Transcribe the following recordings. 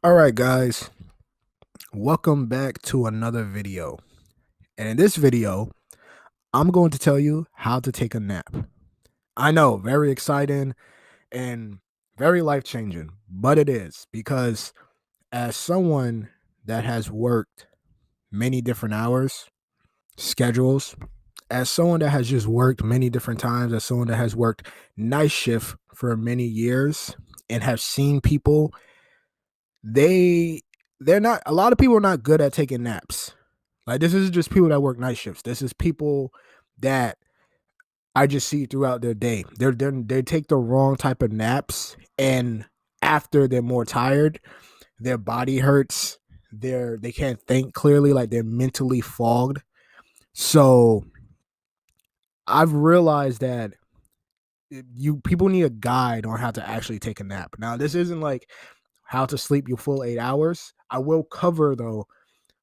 All right, guys, welcome back to another video. And in this video, I'm going to tell you how to take a nap. I know, very exciting and very life changing, but it is because as someone that has worked many different hours, schedules, as someone that has just worked many different times, as someone that has worked night shift for many years and have seen people, they they're not a lot of people are not good at taking naps. Like, this is just people that work night shifts. This is people that I just see throughout their day. They take the wrong type of naps, and after they're more tired, their body hurts. They can't think clearly, like they're mentally fogged. So I've realized that you people need a guide on how to actually take a nap. Now, this isn't like how to sleep your full 8 hours. I will cover though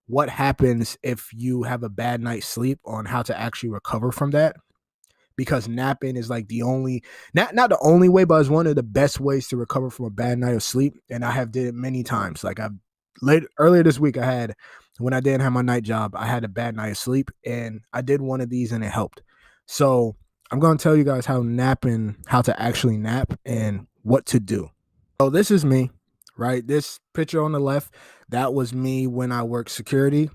what happens if you have a bad night's sleep on how to actually recover from that, because napping is like the only not the only way, but it's one of the best ways to recover from a bad night of sleep. And I have did it many times. Like, I've late earlier this week, I had, when I didn't have my night job, I had a bad night of sleep and I did one of these and it helped. So I'm going to tell you guys how to actually nap and what to do. So this is me, right? This picture on the left, that was me when I worked security.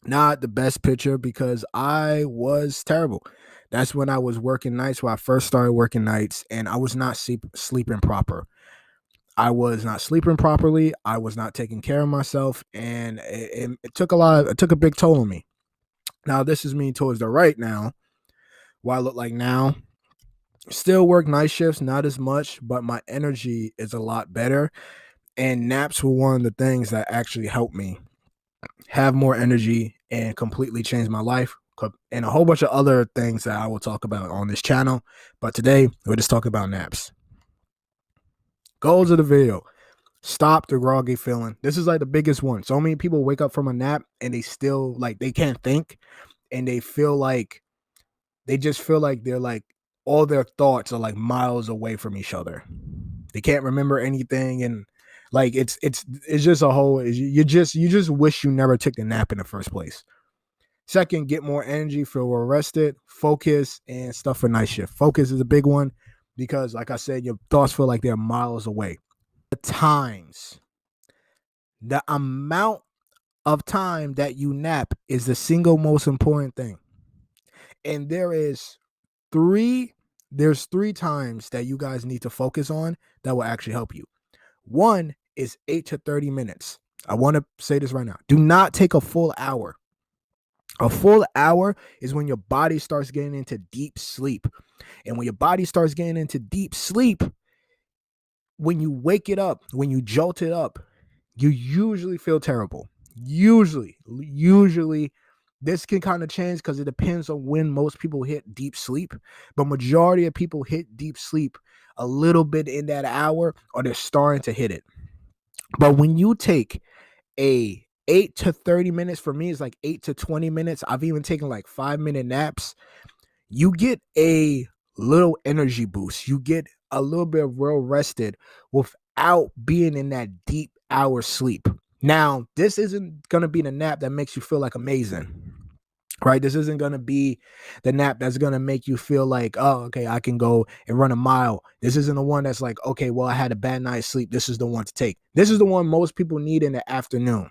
Not the best picture because I was terrible. That's when I was working nights, when I first started working nights, and I was not sleeping proper. I was not sleeping properly. I was not taking care of myself, and it took it took a big toll on me. Now, this is me towards the right now, what I look like now. Still work night shifts, not as much, but my energy is a lot better. And naps were one of the things that actually helped me have more energy and completely change my life, and a whole bunch of other things that I will talk about on this channel. But today, we're just talking about naps. Goals of the video: stop the groggy feeling. This is like the biggest one. So many people wake up from a nap and they still, like, they can't think, and they just feel like they're like, all their thoughts are like miles away from each other. They can't remember anything, and like it's just a whole, you just wish you never took the nap in the first place. Second, get more energy, feel well rested, focus, and stuff for night shift. Focus is a big one because, like I said, your thoughts feel like they're miles away. The times, the amount of time that you nap is the single most important thing. And three, there's three times that you guys need to focus on that will actually help you. One is 8 to 30 minutes. I want to say this right now. Do not take a full hour. A full hour is when your body starts getting into deep sleep. And when your body starts getting into deep sleep, when you wake it up, when you jolt it up, you usually feel terrible. Usually, this can kind of change because it depends on when most people hit deep sleep. But majority of people hit deep sleep a little bit in that hour, or they're starting to hit it. But when you take a 8 to 30 minutes, for me, it's like 8 to 20 minutes. I've even taken like 5-minute naps. You get a little energy boost. You get a little bit of well rested without being in that deep hour sleep. Now, this isn't going to be the nap that makes you feel like amazing, right? This isn't going to be the nap that's going to make you feel like, oh, okay, I can go and run a mile. This isn't the one that's like, okay, well, I had a bad night's sleep. This is the one to take. This is the one most people need in the afternoon,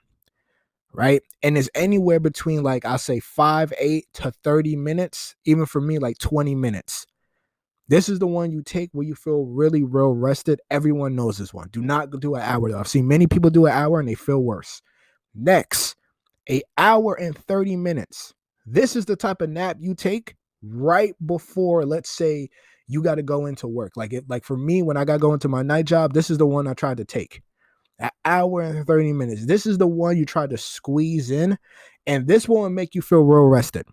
right? And it's anywhere between, like, I'll say 8 to 30 minutes, even for me, like 20 minutes. This is the one you take where you feel really real rested. Everyone knows this one. Do not do an hour though. I've seen many people do an hour and they feel worse. Next, an hour and 30 minutes. This is the type of nap you take right before, let's say, you got to go into work. Like for me, when I got to go into my night job, this is the one I tried to take. An hour and 30 minutes. This is the one you try to squeeze in, and this one will make you feel real rested.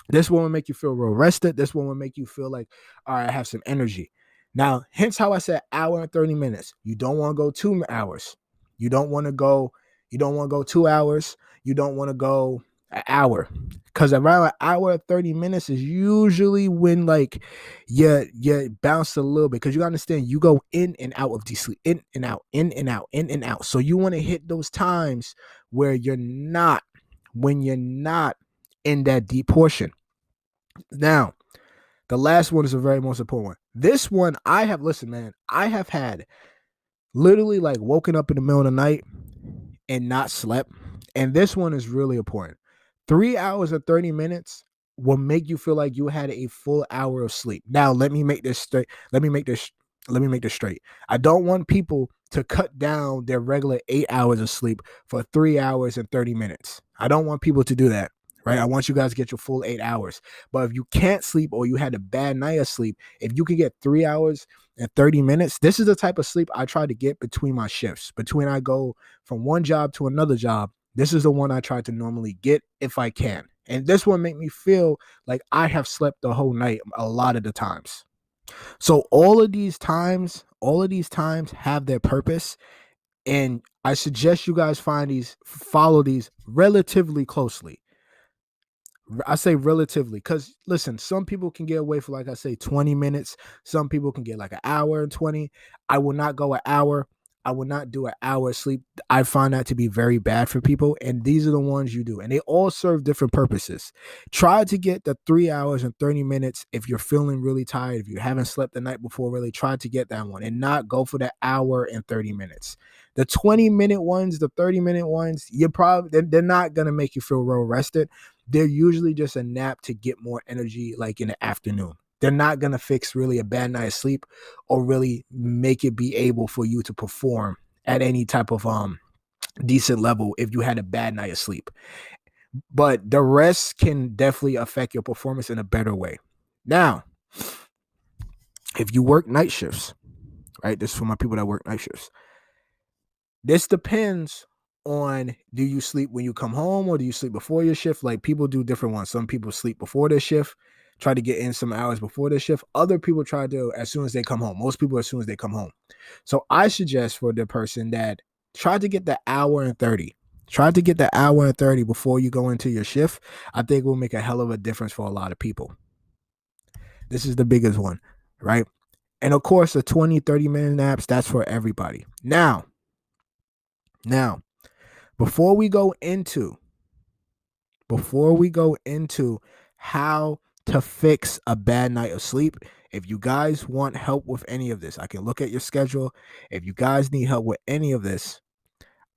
This one will make you feel real rested. This one will make you feel like, all right, I have some energy. Now, hence how I said hour and 30 minutes. You don't want to go 2 hours. You don't want to go 2 hours. You don't want to go An hour. Because around an hour 30 minutes is usually when like you bounce a little bit. Because you understand you go in and out of deep sleep, in and out, in and out, in and out. So you want to hit those times where you're not in that deep portion. Now, the last one is the very most important one. This one I have had literally like woken up in the middle of the night and not slept. And this one is really important. 3 hours and 30 minutes will make you feel like you had a full hour of sleep. Now, let me make this straight. Let me make this straight. I don't want people to cut down their regular 8 hours of sleep for 3 hours and 30 minutes. I don't want people to do that. Right. I want you guys to get your full 8 hours. But if you can't sleep or you had a bad night of sleep, if you can get 3 hours and 30 minutes, this is the type of sleep I try to get between my shifts. Between I go from one job to another job, this is the one I try to normally get if I can. And this one make me feel like I have slept the whole night a lot of the times. So all of these times have their purpose. And I suggest you guys follow these relatively closely. I say relatively because listen, some people can get away for, like I say, 20 minutes. Some people can get like an hour and 20. I will not go an hour. I will not do an hour of sleep. I find that to be very bad for people. And these are the ones you do. And they all serve different purposes. Try to get the 3 hours and 30 minutes if you're feeling really tired. If you haven't slept the night before, really try to get that one and not go for the hour and 30 minutes. The 20-minute ones, the 30-minute ones, they're not going to make you feel real rested. They're usually just a nap to get more energy like in the afternoon. They're not going to fix really a bad night of sleep or really make it be able for you to perform at any type of decent level if you had a bad night of sleep. But the rest can definitely affect your performance in a better way. Now, if you work night shifts, right? This is for my people that work night shifts. This depends on, do you sleep when you come home or do you sleep before your shift? Like, people do different ones. Some people sleep before their shift, try to get in some hours before their shift. Other people try to as soon as they come home. Most people as soon as they come home. So I suggest for the person that try to get the hour and 30. Try to get the hour and 30 before you go into your shift. I think it will make a hell of a difference for a lot of people. This is the biggest one, right? And of course, the 20, 30-minute naps, that's for everybody. Now, before we go into how to fix a bad night of sleep, if you guys want help with any of this, I can look at your schedule. If you guys need help with any of this,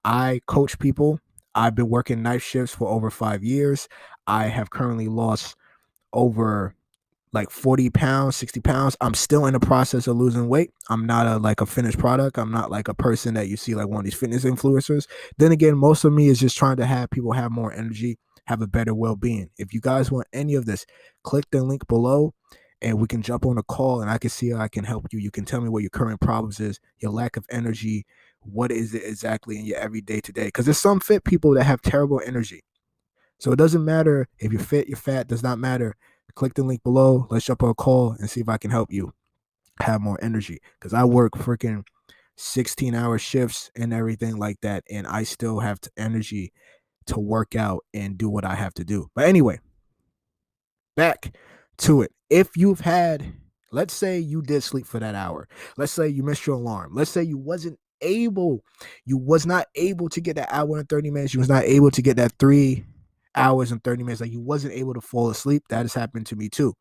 I coach people. I've been working night shifts for over 5 years. I have currently lost over like 40 pounds, 60 pounds. I'm still in the process of losing weight. I'm not a finished product. I'm not like a person that you see like one of these fitness influencers. Then again, most of me is just trying to have people have more energy, have a better well-being. If you guys want any of this, click the link below and we can jump on a call and I can see how I can help you. You can tell me what your current problems is, your lack of energy, what is it exactly in your everyday today. Because there's some fit people that have terrible energy. So it doesn't matter if you're fit, you're fat, does not matter. Click the link below. Let's jump on a call and see if I can help you have more energy. Because I work freaking 16-hour shifts and everything like that. And I still have energy to work out and do what I have to do. But anyway, back to it. If you've had, let's say you did sleep for that hour. Let's say you missed your alarm. Let's say you was not able to get that hour and 30 minutes. You was not able to get that 3 hours and 30 minutes. Like, you wasn't able to fall asleep. That has happened to me too.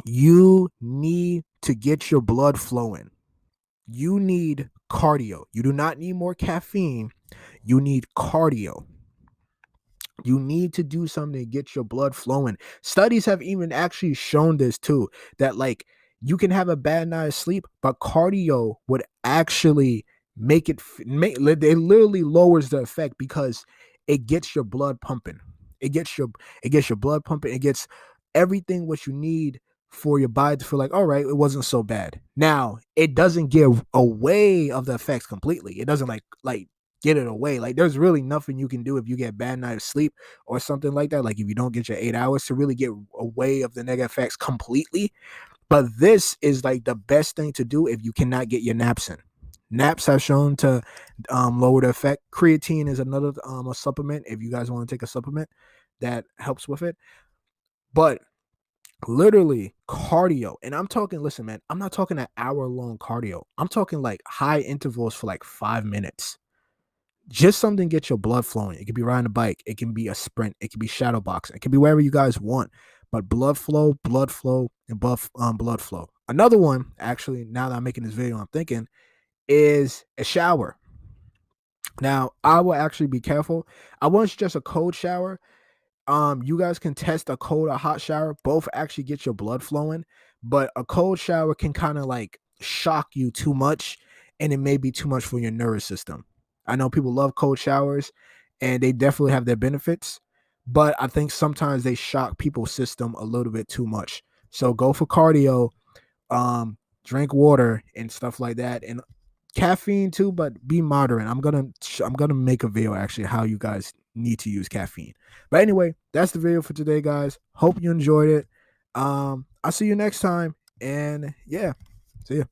You need to get your blood flowing. You need cardio. You do not need more caffeine. You need cardio. You need to do something to get your blood flowing. Studies have even actually shown this too, that like you can have a bad night of sleep, but cardio would actually it literally lowers the effect because it gets your blood pumping. It gets your blood pumping. It gets everything what you need for your body to feel like, all right, it wasn't so bad. Now, it doesn't give away of the effects completely. It doesn't like get it away. Like, there's really nothing you can do if you get bad night of sleep or something like that. Like, if you don't get your 8 hours to really get away of the negative effects completely. But this is like the best thing to do if you cannot get your naps in. Naps have shown to lower the effect. Creatine is another a supplement if you guys want to take a supplement. that helps with it. But literally cardio, and I'm talking, listen, man, I'm not talking an hour-long cardio. I'm talking like high intervals for like 5 minutes. Just something to get your blood flowing. It could be riding a bike, it can be a sprint, it can be shadow boxing, it can be wherever you guys want. But blood flow, and blood flow. Another one, actually, now that I'm making this video, I'm thinking is a shower. Now, I will actually be careful. I want just a cold shower. You guys can test a cold or hot shower. Both actually get your blood flowing, but a cold shower can kind of like shock you too much, and it may be too much for your nervous system. I know people love cold showers, and they definitely have their benefits, but I think sometimes they shock people's system a little bit too much. So go for cardio, drink water and stuff like that, and caffeine too, but be moderate. I'm gonna make a video actually how you guys need to use caffeine. But anyway, that's the video for today, guys. Hope you enjoyed it. I'll see you next time, and yeah, see ya.